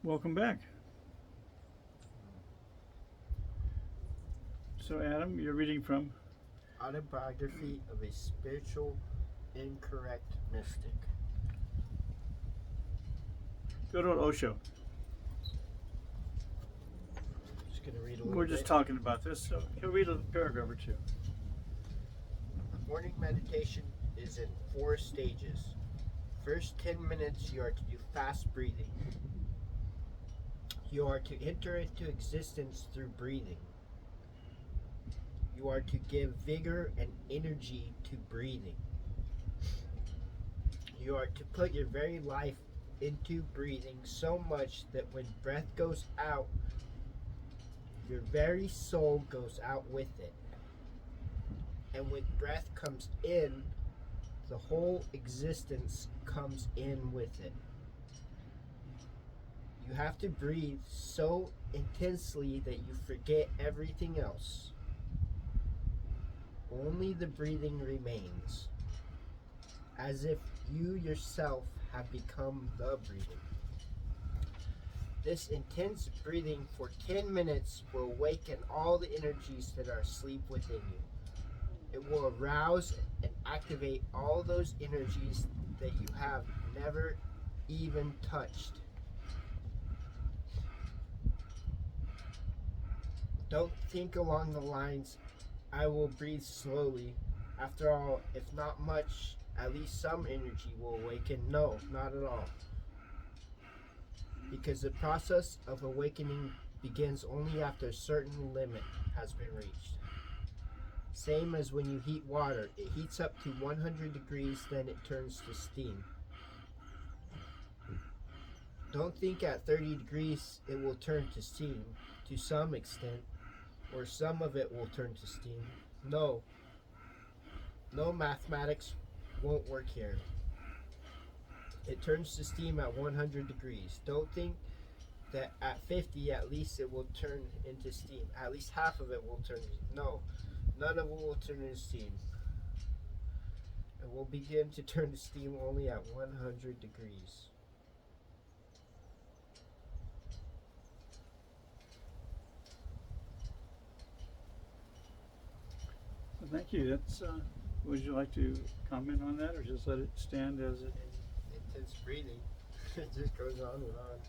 Welcome back. So, Adam, you're reading from. Autobiography of a Spiritual Incorrect Mystic. Go to Osho. Just going to read a little We're bit. just talking about this, so he'll read a paragraph or two. Morning meditation is in 4 stages. First 10 minutes you are to do fast breathing. You are to enter into existence through breathing. You are to give vigor and energy to breathing. You are to put your very life into breathing so much that when breath goes out, your very soul goes out with it. And when breath comes in, the whole existence comes in with it. You have to breathe so intensely that you forget everything else. Only the breathing remains, as if you yourself have become the breathing. This intense breathing for 10 minutes will awaken all the energies that are asleep within you. It will arouse and activate all those energies that you have never even touched. Don't think along the lines, I will breathe slowly. After all, if not much, at least some energy will awaken. No, not at all. Because the process of awakening begins only after a certain limit has been reached. Same as when you heat water. It heats up to 100 degrees, then it turns to steam. Don't think at 30 degrees it will turn to steam. To some extent, or some of it will turn to steam. No mathematics won't work here. It turns to steam at 100 degrees. Don't think that at 50 at least it will turn into steam. At least half of it will turn. No, none of it will turn into steam. It will begin to turn to steam only at 100 degrees. Well, thank you. That's. Would you like to comment on that, or just let it stand as it? Intense breathing. It just goes on and on.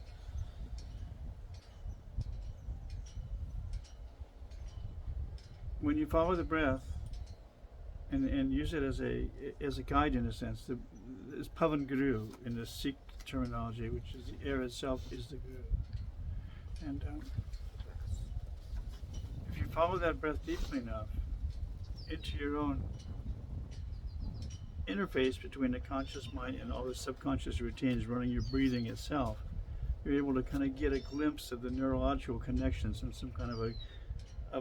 When you follow the breath and use it as a guide in a sense, is Pavan Guru in the Sikh terminology, which is the air itself is the Guru. And if you follow that breath deeply enough into your own interface between the conscious mind and all the subconscious routines running your breathing itself, you're able to kind of get a glimpse of the neurological connections and some kind of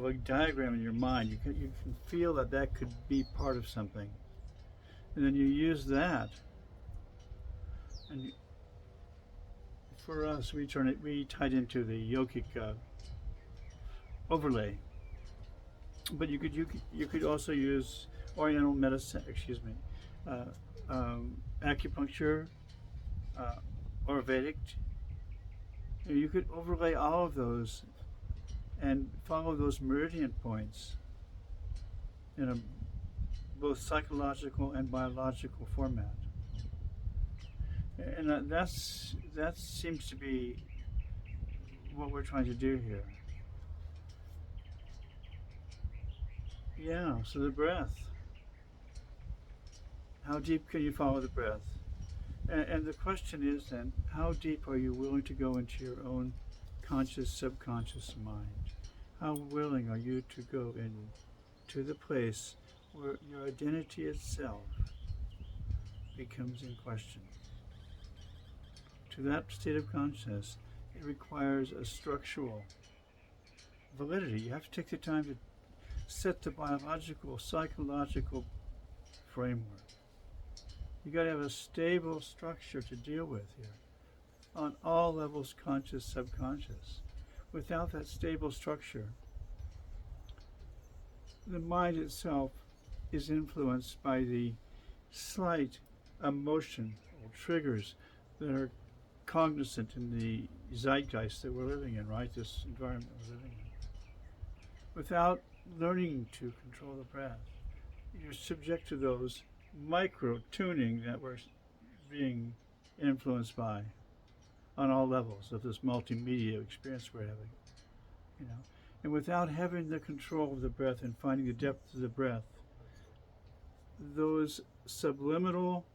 a diagram in your mind. You can feel that could be part of something, and then you use that. And for us, we tied into the yogic overlay. But you could also use Oriental medicine. Acupuncture, or Vedic. You could overlay all of those and follow those meridian points in a both psychological and biological format. And that seems to be what we're trying to do here. Yeah, so the breath. How deep can you follow the breath? And the question is then, how deep are you willing to go into your own conscious, subconscious mind? How willing are you to go into the place where your identity itself becomes in question? To that state of consciousness, it requires a structural validity. You have to take the time to set the biological, psychological framework. You got to have a stable structure to deal with here on all levels, conscious, subconscious. Without that stable structure, the mind itself is influenced by the slight emotion or triggers that are cognizant in the zeitgeist that we're living in, right? This environment we're living in. Without learning to control the breath, you're subject to those micro tuning that we're being influenced by on all levels of this multimedia experience we're having, you know. And without having the control of the breath and finding the depth of the breath, those subliminal,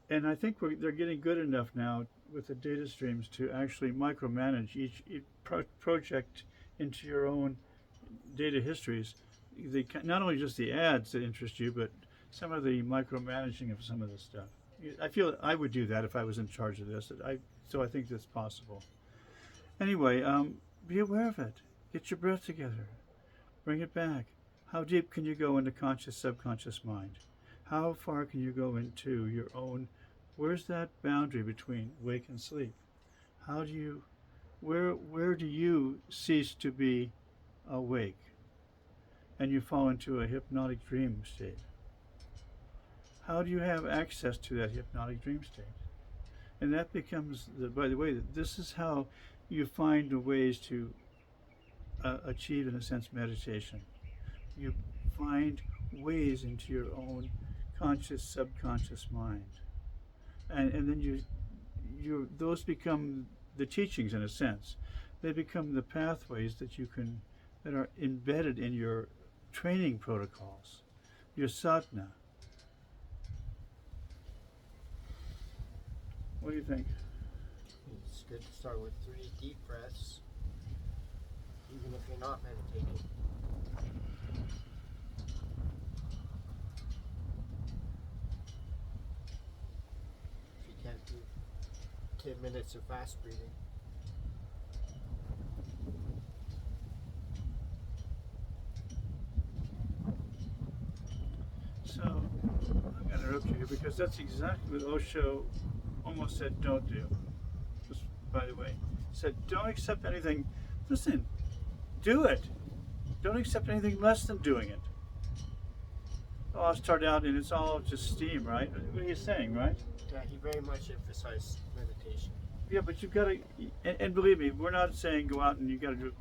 and I think they're getting good enough now with the data streams to actually micromanage each project into your own data histories. Not only just the ads that interest you, but some of the micromanaging of some of this stuff. I feel I would do that if I was in charge of this. So I think that's possible. Anyway, be aware of it. Get your breath together. Bring it back. How deep can you go into conscious, subconscious mind? How far can you go into your own? Where's that boundary between wake and sleep? How do you, where do you cease to be awake and you fall into a hypnotic dream state? How do you have access to that hypnotic dream state? And that becomes, by the way, this is how you find the ways to achieve, in a sense, meditation. You find ways into your own conscious, subconscious mind. And then those become the teachings, in a sense. They become the pathways that are embedded in your training protocols, your sadhana. What do you think? It's good to start with 3 deep breaths, even if you're not meditating. If you can't do 10 minutes of fast breathing. So, I'm going to interrupt you here because that's exactly what Osho almost said don't do. Just by the way, he said don't accept anything. Listen, do it. Don't accept anything less than doing it. Oh, I'll start out and it's all just steam, right? What are you saying, right? Yeah, he very much emphasized meditation. Yeah, but you've got to, and believe me, we're not saying go out and you got to do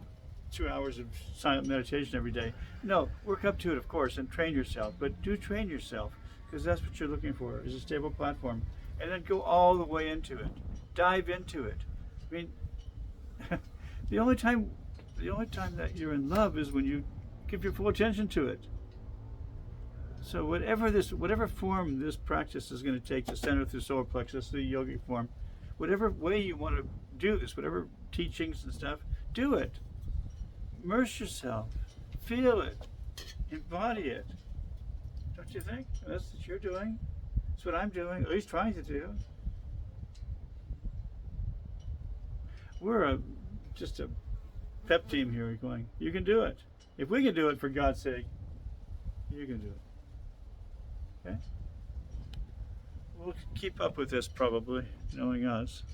2 hours of silent meditation every day. No, work up to it, of course, and train yourself. But do train yourself, because that's what you're looking for, is a stable platform. And then go all the way into it. Dive into it. I mean, the only time that you're in love is when you give your full attention to it. So whatever form this practice is going to take, the center through solar plexus, the yogic form, whatever way you want to do this, whatever teachings and stuff, do it. Immerse yourself. Feel it. Embody it. Don't you think? That's what you're doing. That's what I'm doing, at least trying to do. We're just a pep team here going, you can do it. If we can do it, for God's sake, you can do it. Okay? We'll keep up with this probably, knowing us.